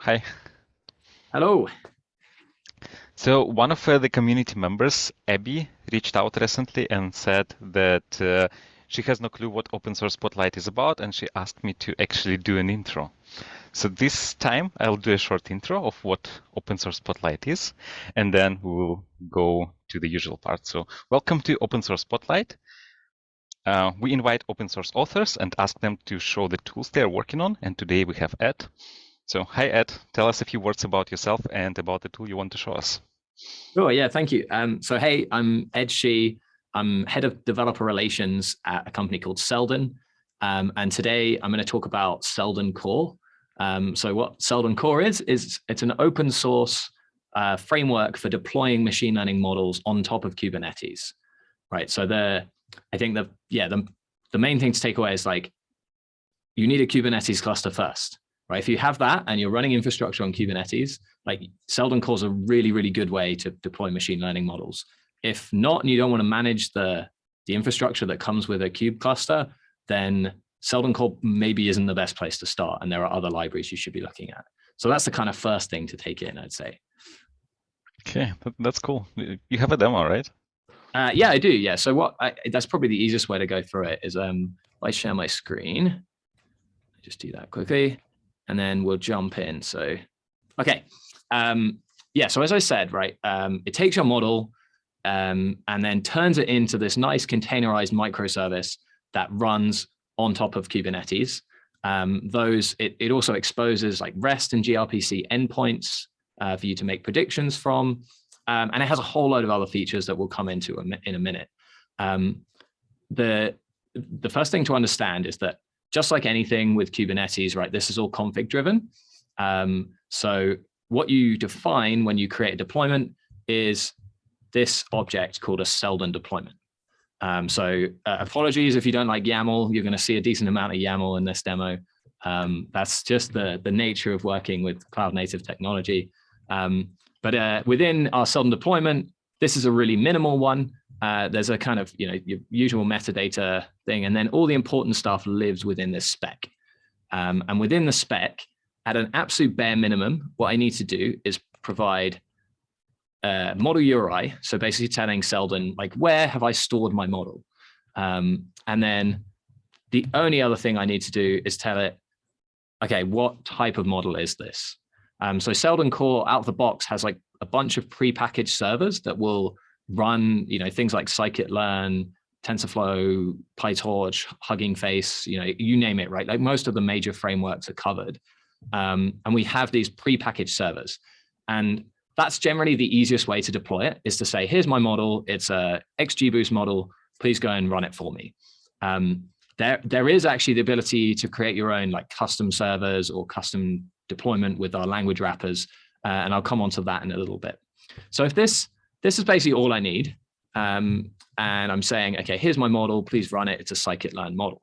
Hi. Hello. So one of the community members, Abby, reached out recently and said that she has no clue what Open Source Spotlight is about, and she asked me to actually do an intro. So this time I'll do a short intro of what Open Source Spotlight is, and then we'll go to the usual part. So welcome to Open Source Spotlight. We invite open source authors and ask them to show the tools they're working on, and today we have Ed. So hi Ed, tell us a few words about yourself and about the tool you want to show us. Oh, yeah, thank you. Hey, I'm Ed Shee. I'm head of developer relations at a company called Seldon. And today I'm going to talk about Seldon Core. So what Seldon Core is it's an open source framework for deploying machine learning models on top of Kubernetes. Right. So I think the main thing to take away is like you need a Kubernetes cluster first, right? If you have that and you're running infrastructure on Kubernetes, like Seldon Core is a really, really good way to deploy machine learning models. If not, and you don't want to manage the infrastructure that comes with a kube cluster, then Seldon Core maybe isn't the best place to start. And there are other libraries you should be looking at. So that's the kind of first thing to take in, I'd say. Okay, that's cool. You have a demo, right? Yeah, I do. Yeah. So that's probably the easiest way to go through it is I share my screen. Just do that quickly, and then we'll jump in. So, okay. Yeah, so as I said, right, it takes your model and then turns it into this nice containerized microservice that runs on top of Kubernetes. It also exposes like REST and gRPC endpoints for you to make predictions from. And it has a whole load of other features that we'll come into in a minute. The first thing to understand is that just like anything with Kubernetes, right, this is all config driven. So what you define when you create a deployment is this object called a Seldon deployment. Apologies if you don't like YAML, you're going to see a decent amount of YAML in this demo. That's just the nature of working with cloud native technology. But within our Seldon deployment, this is a really minimal one. There's a kind of your usual metadata thing, and then all the important stuff lives within this spec. And within the spec, at an absolute bare minimum, what I need to do is provide model URI. So basically telling Seldon, like, where have I stored my model? And then the only other thing I need to do is tell it, okay, what type of model is this? So Seldon Core out of the box has like a bunch of prepackaged servers that will run, things like scikit-learn, TensorFlow, PyTorch, Hugging Face, you name it, right? Like most of the major frameworks are covered. And we have these prepackaged servers. And that's generally the easiest way to deploy it, is to say, here's my model. It's a XGBoost model. Please go and run it for me. There is actually the ability to create your own like custom servers or custom deployment with our language wrappers. And I'll come on to that in a little bit. So if this is basically all I need. And I'm saying, okay, here's my model, please run it. It's a scikit-learn model.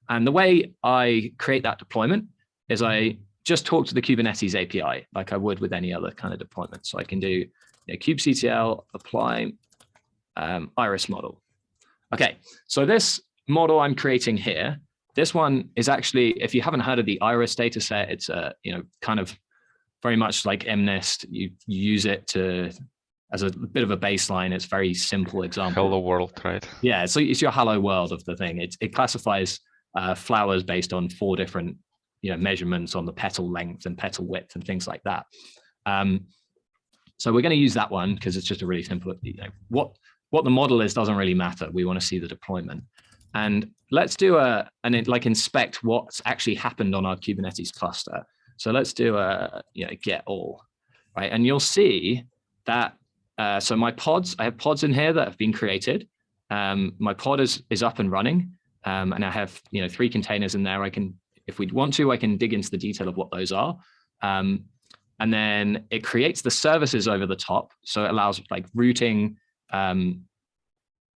And the way I create that deployment is I just talk to the Kubernetes API like I would with any other kind of deployment. So I can do kubectl apply iris model. Okay, so this model I'm creating here, this one is actually, if you haven't heard of the iris data set, it's kind of very much like MNIST. You use it as a bit of a baseline. It's very simple example. Hello world, right? Yeah, so it's your hello world of the thing. It classifies flowers based on 4 different measurements on the petal length and petal width and things like that. So we're going to use that one because it's just a really simple. What the model is doesn't really matter. We want to see the deployment. And let's do inspect what's actually happened on our Kubernetes cluster. So let's do a get all, right? And you'll see that so my pods, I have pods in here that have been created. My pod is up and running, and I have 3 containers in there. I can, if we want to, I can dig into the detail of what those are. And then it creates the services over the top, so it allows like routing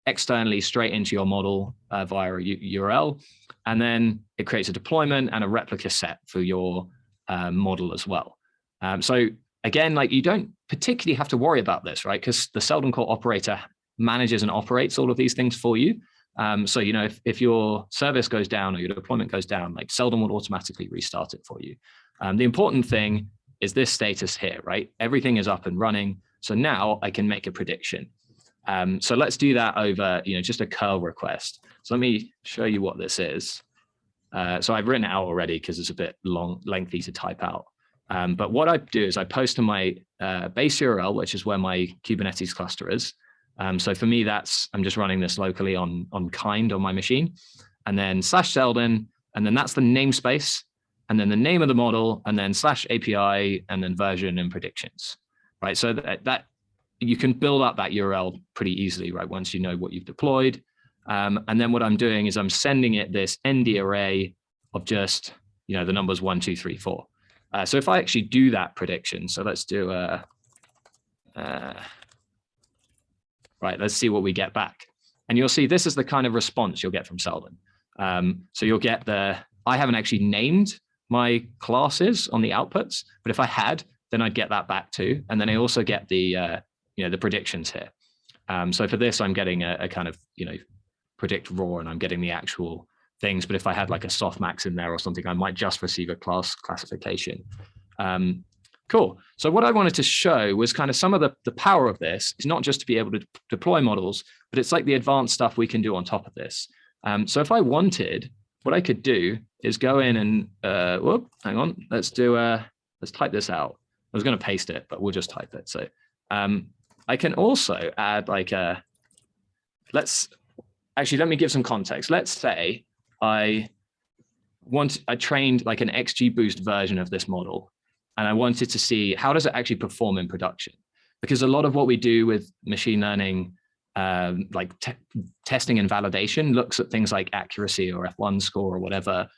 externally straight into your model via a URL, and then it creates a deployment and a replica set for your model as well. So again, like you don't particularly have to worry about this, right? Because the Seldon Core operator manages and operates all of these things for you. So if your service goes down or your deployment goes down, like Seldon will automatically restart it for you. The important thing is this status here, right? Everything is up and running. So now I can make a prediction. So let's do that over, just a curl request. So let me show you what this is. So I've written it out already because it's a bit lengthy to type out. But what I do is I post to my base URL, which is where my Kubernetes cluster is. So for me, I'm just running this locally on Kind on my machine, and then /Seldon, and then that's the namespace, and then the name of the model, and then /API, and then version and predictions, right? So that you can build up that URL pretty easily, right? Once you know what you've deployed. And then what I'm doing is I'm sending it this ND array of just, the numbers 1, 2, 3, 4. So if I actually do that prediction, so let's do right, let's see what we get back. And you'll see this is the kind of response you'll get from Seldon. So you'll get I haven't actually named my classes on the outputs, but if I had, then I'd get that back too. And then I also get the predictions here. So for this, I'm getting a kind of, predict raw, and I'm getting the actual things. But if I had like a softmax in there or something, I might just receive a class classification. Cool. So what I wanted to show was kind of some of the power of this is not just to be able to deploy models, but it's like the advanced stuff we can do on top of this. So if I wanted, what I could do is go in and, hang on, let's type this out. I was going to paste it, but we'll just type it. So I can also add like let me give some context. Let's say I trained like an XGBoost version of this model, and I wanted to see how does it actually perform in production? Because a lot of what we do with machine learning, like testing and validation, looks at things like accuracy or F1 score or whatever.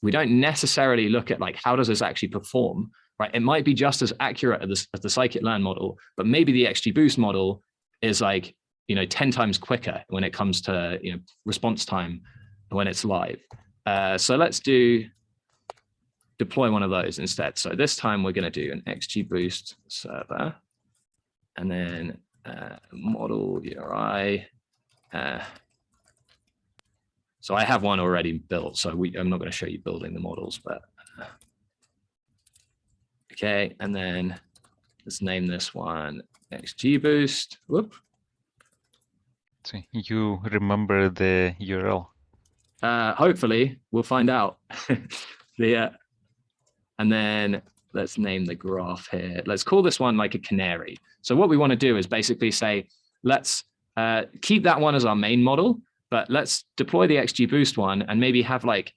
We don't necessarily look at like, how does this actually perform, right? It might be just as accurate as the scikit-learn model, but maybe the XGBoost model is like, 10 times quicker when it comes to, response time when it's live. So let's deploy one of those instead. So this time we're going to do an XGBoost server, and then model URI. So I have one already built, so I'm not going to show you building the models, but okay. And then let's name this one XGBoost. Whoop. So you remember the URL? Hopefully, we'll find out. And then let's name the graph here. Let's call this one like a canary. So what we want to do is basically say, let's keep that one as our main model, but let's deploy the XGBoost one and maybe have like,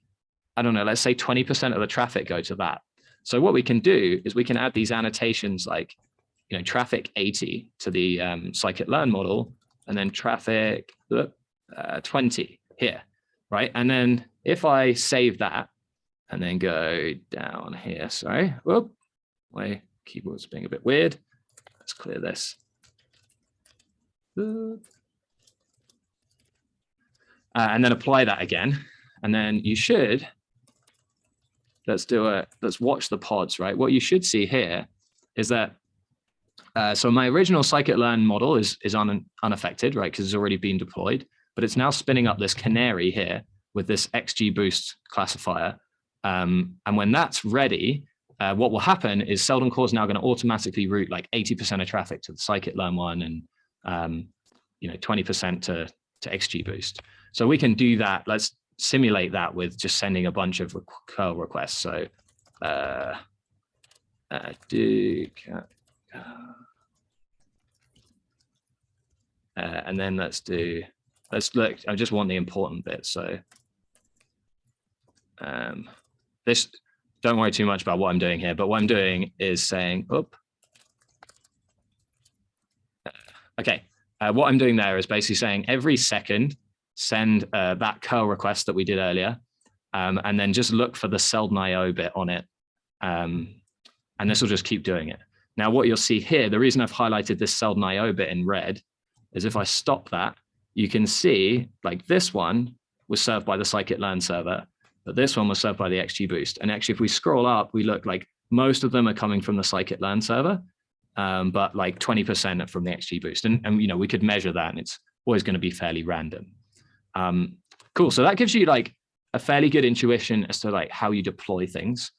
I don't know, let's say 20% of the traffic go to that. So what we can do is we can add these annotations like, traffic 80 to the scikit-learn model, and then traffic 20 here, right? And then if I save that and then go down here, sorry, whoop, my keyboard's being a bit weird. Let's clear this. And then apply that again. And then you should, let's watch the pods, right? What you should see here is that, so my original scikit-learn model is unaffected, right? Because it's already been deployed, but it's now spinning up this canary here with this XGBoost classifier. And when that's ready, what will happen is Seldon Core is now going to automatically route like 80% of traffic to the scikit-learn one, and 20% to XGBoost. So we can do that. Let's simulate that with just sending a bunch of curl requests. So and then let's look, I just want the important bit. So this, don't worry too much about what I'm doing here, but what I'm doing is saying, okay, what I'm doing there is basically saying every second, send that curl request that we did earlier, and then just look for the Seldon IO bit on it. And this will just keep doing it. Now, what you'll see here, the reason I've highlighted this Seldon IO bit in red is if I stop that, you can see like this one was served by the scikit-learn server, but this one was served by the XGBoost. And actually, if we scroll up, we look like most of them are coming from the scikit-learn server, but like 20% from the XGBoost. And we could measure that, and it's always going to be fairly random. Cool. So that gives you like a fairly good intuition as to like how you deploy things.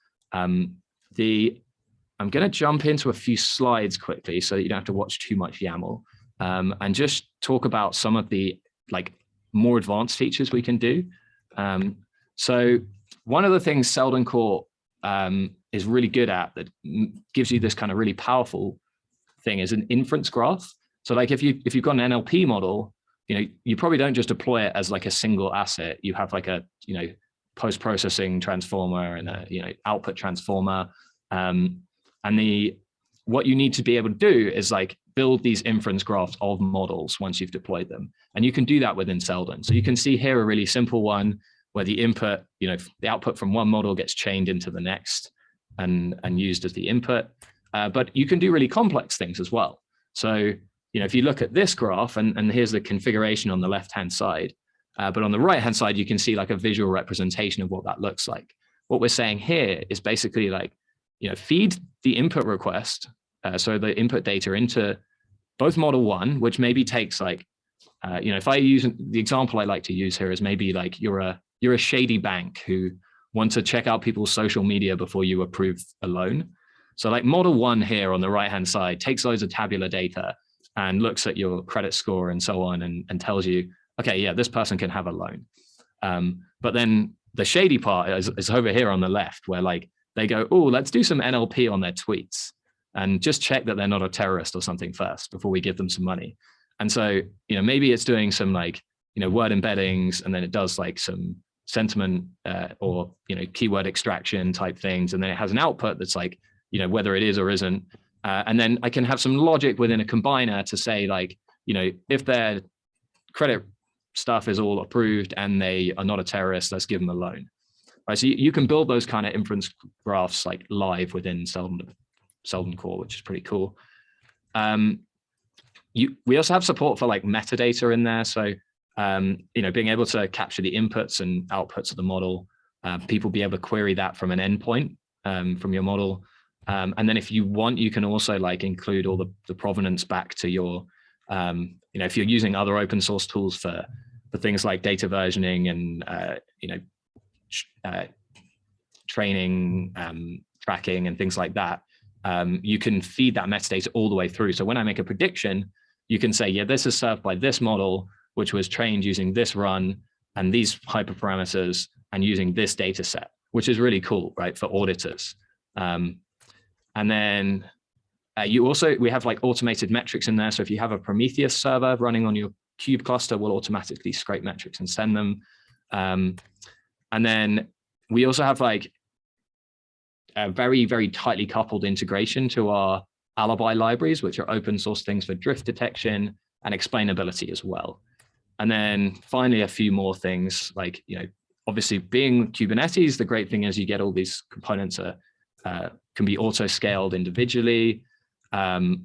I'm going to jump into a few slides quickly so that you don't have to watch too much YAML, and just talk about some of the like more advanced features we can do. So one of the things Seldon Core is really good at that gives you this kind of really powerful thing is an inference graph. So like if you've got an NLP model, you probably don't just deploy it as like a single asset. You have like a post-processing transformer and a output transformer. And what you need to be able to do is like build these inference graphs of models once you've deployed them. And you can do that within Seldon. So you can see here a really simple one where the input, the output from one model gets chained into the next and used as the input. But you can do really complex things as well. So, if you look at this graph, and here's the configuration on the left-hand side, but on the right-hand side, you can see like a visual representation of what that looks like. What we're saying here is basically like, feed the input request, so the input data into both model one, which maybe takes like, if I use the example I like to use here is maybe like you're a shady bank who want to check out people's social media before you approve a loan. So like model one here on the right-hand side takes loads of tabular data and looks at your credit score and so on and tells you, okay, yeah, this person can have a loan. But then the shady part is over here on the left where like they go, oh, let's do some NLP on their tweets and just check that they're not a terrorist or something first before we give them some money. And so, maybe it's doing some like, word embeddings, and then it does like some sentiment or, keyword extraction type things. And then it has an output that's like, whether it is or isn't. And then I can have some logic within a combiner to say like, if their credit stuff is all approved and they are not a terrorist, let's give them a loan. Right, so you can build those kind of inference graphs like live within Seldon Core, which is pretty cool. We also have support for like metadata in there. So, being able to capture the inputs and outputs of the model, people be able to query that from an endpoint from your model. And then if you want, you can also like include all the provenance back to your, if you're using other open source tools for things like data versioning and, training, tracking and things like that, you can feed that metadata all the way through. So when I make a prediction, you can say, yeah, this is served by this model, which was trained using this run and these hyperparameters and using this data set, which is really cool, right, for auditors. And then we have like automated metrics in there. So if you have a Prometheus server running on your Kube cluster, we'll automatically scrape metrics and send them. And then we also have like a very, very tightly coupled integration to our Alibi libraries, which are open source things for drift detection and explainability as well. And then finally, a few more things like, obviously being Kubernetes, the great thing is you get all these components can be auto-scaled individually.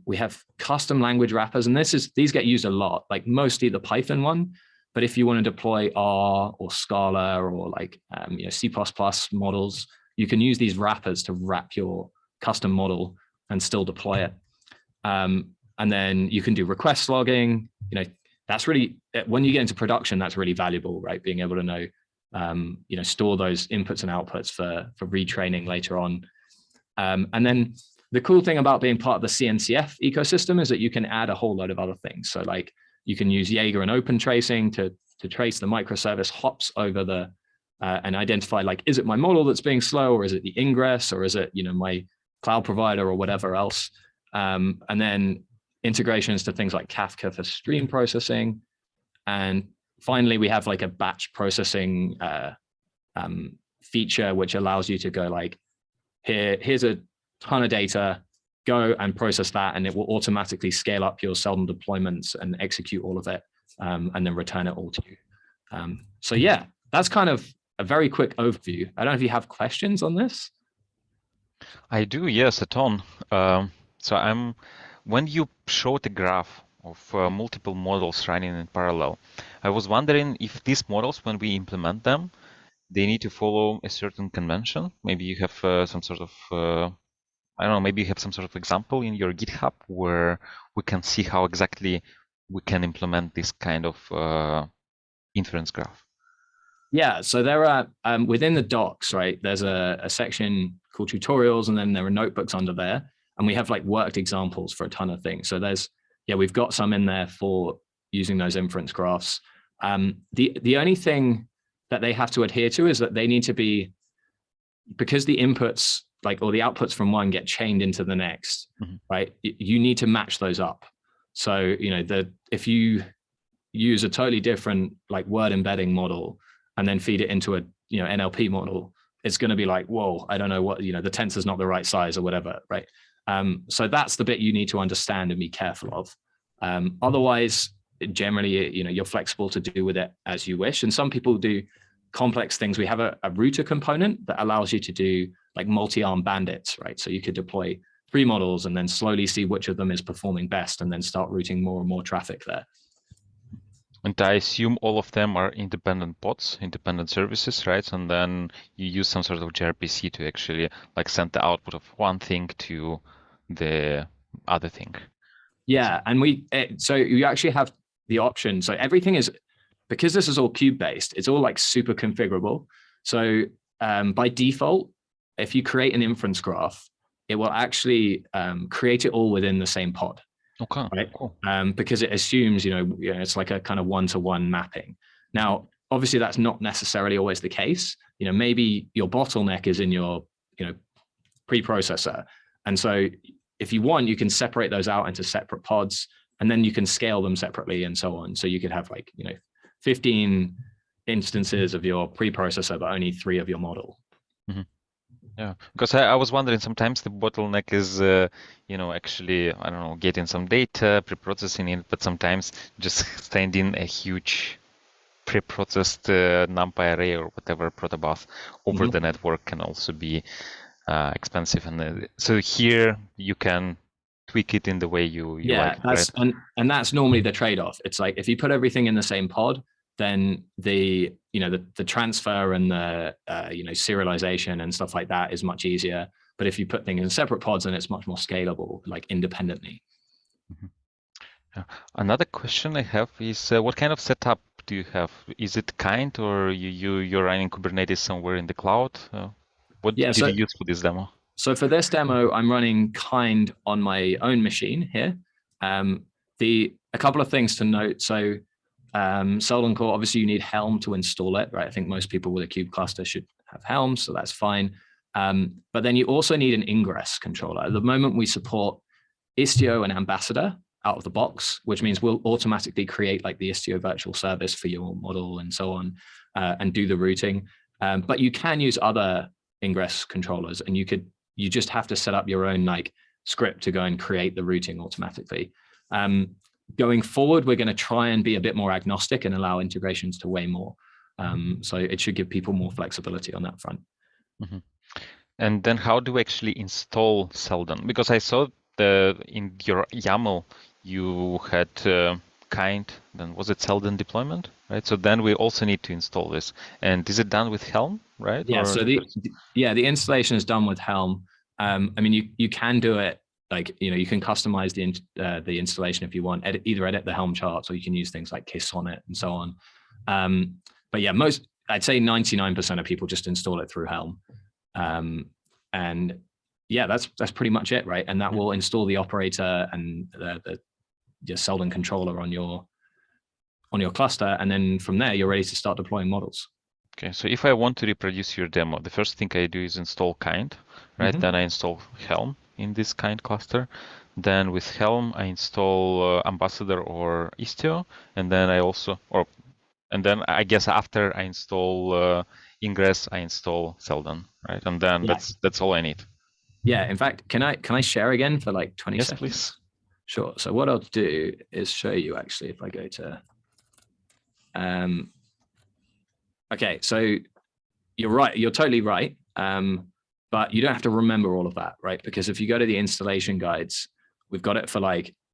We have custom language wrappers, and these get used a lot, like mostly the Python one. But if you want to deploy R or Scala or like C++ models, you can use these wrappers to wrap your custom model and still deploy it. And then you can do request logging. That's really, when you get into production, that's really valuable, right? Being able to know, store those inputs and outputs for retraining later on. And then the cool thing about being part of the CNCF ecosystem is that you can add a whole load of other things. So like you can use Jaeger and open tracing to trace the microservice hops over and identify like, is it my model that's being slow, or is it the ingress, or is it, my cloud provider or whatever else? And then integrations to things like Kafka for stream processing. And finally, we have like a batch processing feature, which allows you to go like, here's a ton of data, go and process that, and it will automatically scale up your Seldon deployments and execute all of it, and then return it all to you. So yeah, that's kind of a very quick overview. I don't know if you have questions on this. I do, yes, a ton. When you showed a graph of multiple models running in parallel, I was wondering if these models, when we implement them, they need to follow a certain convention. Maybe you have some sort of, I don't know, maybe you have some sort of example in your GitHub where we can see how exactly we can implement this kind of inference graph. Yeah, so there are within the docs, right? There's a section called tutorials, and then there are notebooks under there, and we have like worked examples for a ton of things. So we've got some in there for using those inference graphs. The only thing that they have to adhere to is that they need to be, because the inputs or the outputs from one get chained into the next, right? You need to match those up. So if you use a totally different word embedding model and then feed it into a NLP model, it's going to be like, whoa, I don't know what, the tensor's not the right size or whatever, right? So that's the bit you need to understand and be careful of. Otherwise, generally, you're flexible to do with it as you wish. And some people do complex things. We have a router component that allows you to do multi-arm bandits, right? So you could deploy 3 models and then slowly see which of them is performing best and then start routing more and more traffic there. And I assume all of them are independent pods, independent services, right? And then you use some sort of gRPC to actually send the output of one thing to the other thing. Yeah, and so you actually have the option. So everything is, because this is all kube-based, it's all super configurable. So by default, if you create an inference graph, it will actually create it all within the same pod. Okay, right? Cool. Because it assumes, it's like a kind of one-to-one mapping. Now, obviously, that's not necessarily always the case. Maybe your bottleneck is in your, preprocessor. And so if you want, you can separate those out into separate pods, and then you can scale them separately and so on. So you could have 15 instances of your preprocessor, but only 3 of your model. Mm-hmm. Yeah, because I was wondering, sometimes the bottleneck is, actually, I don't know, getting some data, pre-processing it, but sometimes just sending a huge pre-processed NumPy array or whatever protobuf over the network can also be expensive. And so here you can tweak it in the way you like. That's, right? And that's normally the trade-off. It's if you put everything in the same pod, then the transfer and the serialization and stuff like that is much easier. But if you put things in separate pods, then it's much more scalable, independently. Mm-hmm. Yeah. Another question I have is, what kind of setup do you have? Is it kind, or you're running Kubernetes somewhere in the cloud? What did you use for this demo? So for this demo, I'm running kind on my own machine here. A couple of things to note. So Seldon core, obviously you need Helm to install it, right? I think most people with a kube cluster should have Helm, so that's fine. But then you also need an ingress controller. At the moment, we support Istio and Ambassador out of the box, which means we'll automatically create the Istio virtual service for your model and so on, and do the routing. But you can use other ingress controllers, and you just have to set up your own script to go and create the routing automatically. Going forward, we're going to try and be a bit more agnostic and allow integrations to way more. So it should give people more flexibility on that front. Mm-hmm. And then how do we actually install Seldon? Because I saw in your YAML, you had kind, then was it SeldonDeployment, right? So then we also need to install this. And is it done with Helm, right? Yeah, so the installation is done with Helm. I mean, you can do it, you can customize the installation if you want, either edit the Helm charts, or you can use things like Kiss on it and so on. But yeah, I'd say 99% of people just install it through Helm. And yeah, that's pretty much it, right? And that will install the operator and your Seldon controller on your cluster, and then from there you're ready to start deploying models. Okay, so if I want to reproduce your demo, the first thing I do is install kind, right? Then I install Helm in this kind cluster. Then with Helm, I install Ambassador or Istio, and then I guess after I install Ingress, I install Seldon, right? And then that's all I need. Yeah, in fact, can I share again for 20 seconds? Please. Sure. So what I'll do is show you actually if I go to okay, so you're right, you're totally right. But you don't have to remember all of that, right? Because if you go to the installation guides, we've got it for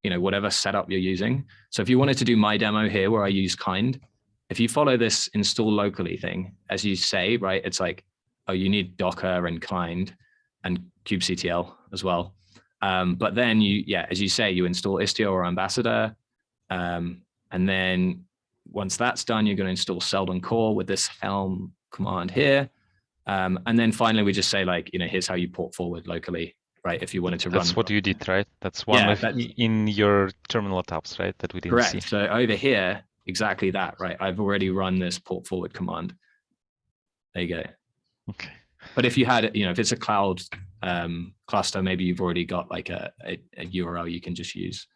whatever setup you're using. So if you wanted to do my demo here where I use kind, if you follow this install locally thing, as you say, right, it's oh, you need Docker and kind and kubectl as well. But then as you say, you install Istio or Ambassador, and then once that's done, you're going to install Seldon core with this helm command here. And then finally, we just say like, here's how you port forward locally, right? If you wanted to run. That's what you did, right? That's one in your terminal tabs, right? That we didn't see. Correct. So over here, exactly that, right? I've already run this port forward command. There you go. Okay. But if you had, if it's a cloud cluster, maybe you've already got like a URL you can just use.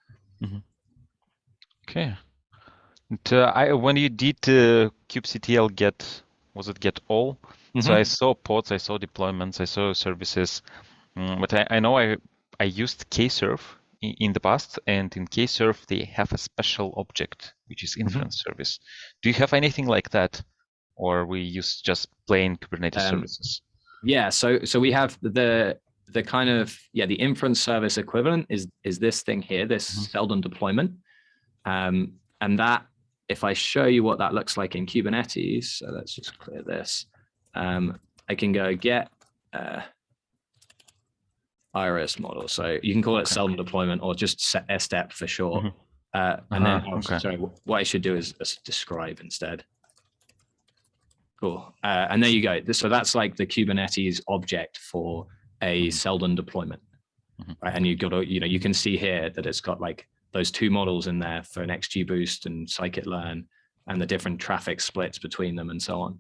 Mm-hmm. Okay. And, when you did kubectl get, was it get all? Mm-hmm. So I saw pods, I saw deployments, I saw services, but I know I used kserve in the past, and in kserve they have a special object which is inference service. Do you have anything like that, or we use just plain Kubernetes services? Yeah, so we have the kind of the inference service equivalent is this thing here, this SeldonDeployment, and that, if I show you what that looks like in Kubernetes, so let's just clear this. I can go get iris model, so you can call it SeldonDeployment or just SDEP for short. And then sorry, what I should do is describe instead. Cool. And there you go. So that's like the Kubernetes object for a SeldonDeployment. Right? And you've got to, you can see here that it's got like those two models in there for an XGBoost and scikit-learn, and the different traffic splits between them and so on.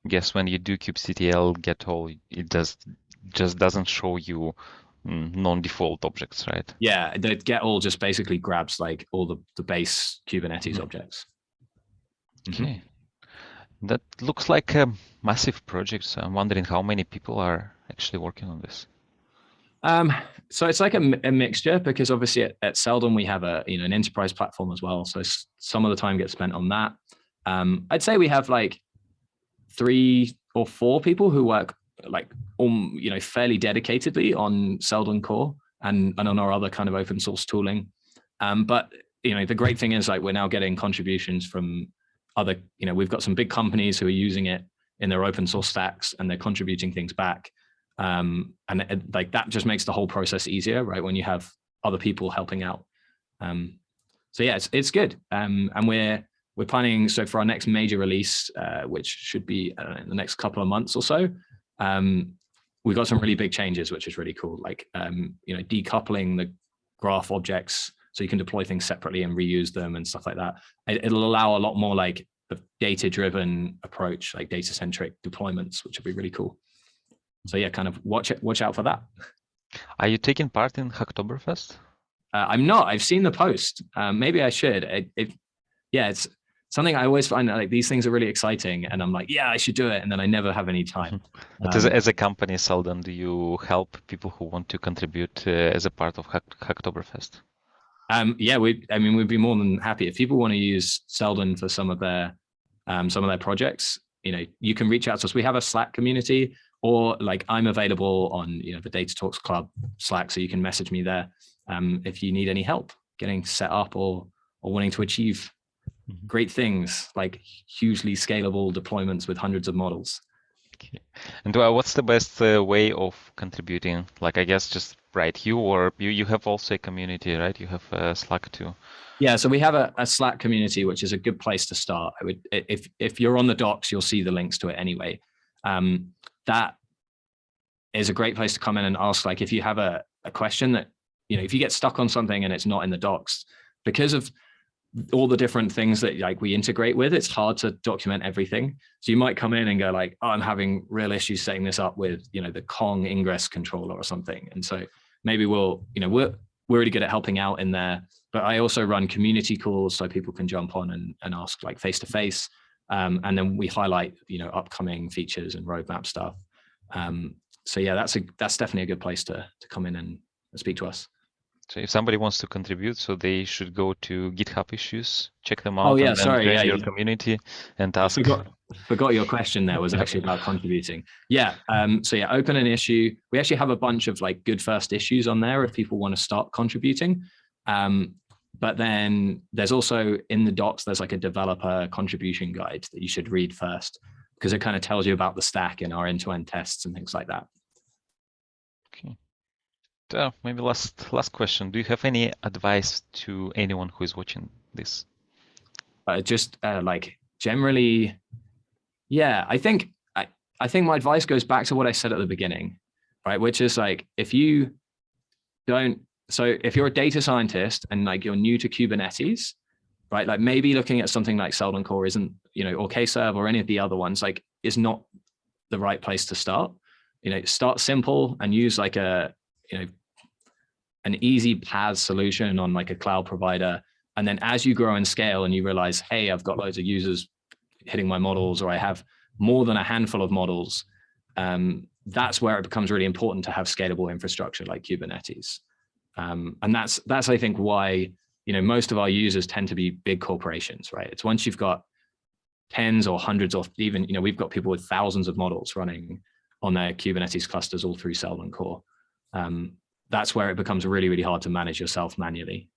Yes, when you do kubectl get all, it just doesn't show you non-default objects, right? Yeah, the get all just basically grabs like all the base Kubernetes objects. Okay. That looks like a massive project. So I'm wondering how many people are actually working on this. So it's like a mixture, because obviously at Seldon we have an enterprise platform as well. So some of the time gets spent on that. I'd say we have like 3 or 4 people who work like fairly dedicatedly on Seldon core and on our other kind of open source tooling. But the great thing is like we're now getting contributions from other, we've got some big companies who are using it in their open source stacks, and they're contributing things back. And like that just makes the whole process easier, right? When you have other people helping out. So yeah, it's good. And we're planning, so for our next major release, which should be in the next couple of months or so, we've got some really big changes, which is really cool. Like, decoupling the graph objects so you can deploy things separately and reuse them and stuff like that. It'll allow a lot more like the data-driven approach, like data-centric deployments, which will be really cool. So yeah, kind of watch out for that. Are you taking part in Hacktoberfest? I'm not. I've seen the post. Maybe I should. It's something I always find that like these things are really exciting, and I'm like, yeah, I should do it, and then I never have any time. But as a company, Seldon, do you help people who want to contribute as a part of Hacktoberfest? Yeah, we'd be more than happy if people want to use Seldon for some of their projects. You can reach out to us. We have a Slack community, or like I'm available on the Data Talks Club Slack, so you can message me there if you need any help getting set up or wanting to achieve great things like hugely scalable deployments with hundreds of models. Okay. And what's the best way of contributing? Like, I guess just write or you have also a community, right? You have Slack too. Yeah, so we have a Slack community, which is a good place to start. If you're on the docs, you'll see the links to it anyway. That is a great place to come in and ask, like, if you have a question that, if you get stuck on something and it's not in the docs, because of all the different things that like we integrate with, it's hard to document everything. So you might come in and go like, oh, I'm having real issues setting this up with, the Kong ingress controller or something. And so maybe we're really good at helping out in there. But I also run community calls so people can jump on and ask like face-to-face. And then we highlight, upcoming features and roadmap stuff. So yeah, that's definitely a good place to come in and speak to us. So if somebody wants to contribute, so they should go to GitHub issues, check them out, and join your community and ask. Forgot your question there was actually about contributing. Yeah. So yeah, open an issue. We actually have a bunch of like good first issues on there if people want to start contributing. But then there's also in the docs, there's like a developer contribution guide that you should read first, because it kind of tells you about the stack and our end-to-end tests and things like that. Okay. Maybe last question. Do you have any advice to anyone who is watching this? just like generally, yeah, I think my advice goes back to what I said at the beginning, right? Which is like, if you're a data scientist and like you're new to Kubernetes, right? Like maybe looking at something like Seldon Core isn't, or Kserve or any of the other ones, like is not the right place to start. Start simple and use like an easy PaaS solution on like a cloud provider. And then as you grow and scale and you realize, hey, I've got loads of users hitting my models, or I have more than a handful of models, that's where it becomes really important to have scalable infrastructure like Kubernetes. And that's I think why most of our users tend to be big corporations, right? It's once you've got tens or hundreds or even we've got people with thousands of models running on their Kubernetes clusters all through Seldon Core. That's where it becomes really, really hard to manage yourself manually.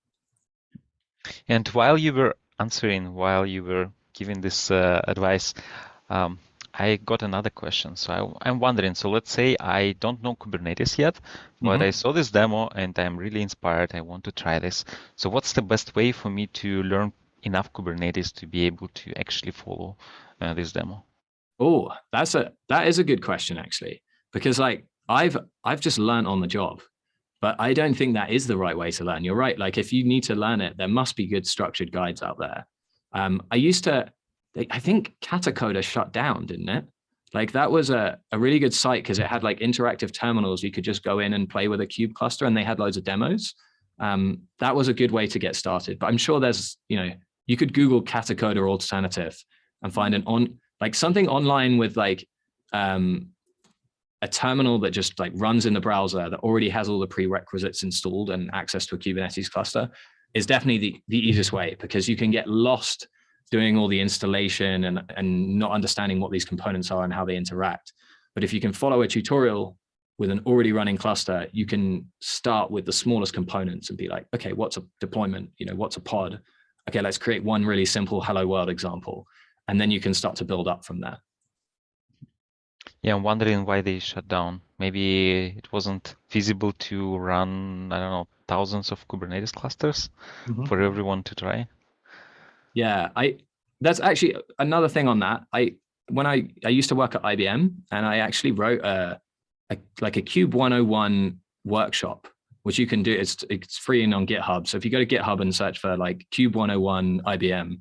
And while you were giving this advice, I got another question. So I'm wondering, so let's say I don't know Kubernetes yet, but I saw this demo and I'm really inspired. I want to try this. So what's the best way for me to learn enough Kubernetes to be able to actually follow this demo? Oh, that is a good question, actually, because like I've just learned on the job, but I don't think that is the right way to learn. You're right. Like if you need to learn it, there must be good structured guides out there. I think Katacoda shut down, didn't it? Like that was a really good site because it had like interactive terminals. You could just go in and play with a kube cluster, and they had loads of demos. That was a good way to get started. But I'm sure there's, you could Google Katacoda alternative and find something online with like a terminal that just like runs in the browser that already has all the prerequisites installed and access to a Kubernetes cluster is definitely the easiest way, because you can get lost doing all the installation and not understanding what these components are and how they interact. But if you can follow a tutorial with an already running cluster, you can start with the smallest components and be like, okay, what's a deployment? What's a pod? Okay, let's create one really simple hello world example. And then you can start to build up from there. Yeah, I'm wondering why they shut down. Maybe it wasn't feasible to run, I don't know, thousands of Kubernetes clusters for everyone to try. Yeah, that's actually another thing on that. I used to work at IBM, and I actually wrote a Kube 101 workshop, which you can do. It's free and on GitHub. So if you go to GitHub and search for like Kube 101 IBM,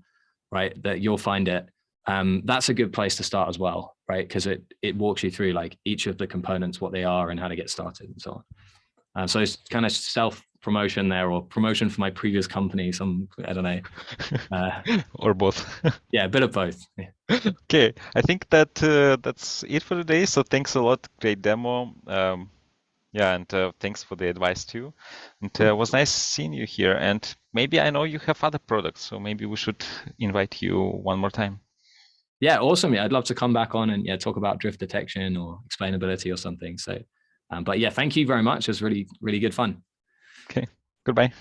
right, that you'll find it. That's a good place to start as well, right? Because it walks you through like each of the components, what they are, and how to get started, and so on. So it's kind of self-promotion there, or promotion for my previous company. I don't know. Or both. Yeah, a bit of both. Yeah. Okay, I think that that's it for today. So thanks a lot. Great demo. Yeah, and thanks for the advice too. And it was nice seeing you here. And maybe I know you have other products, so maybe we should invite you one more time. Yeah, awesome. Yeah, I'd love to come back on and talk about drift detection or explainability or something. So, but yeah, thank you very much. It was really, really good fun. Okay, goodbye.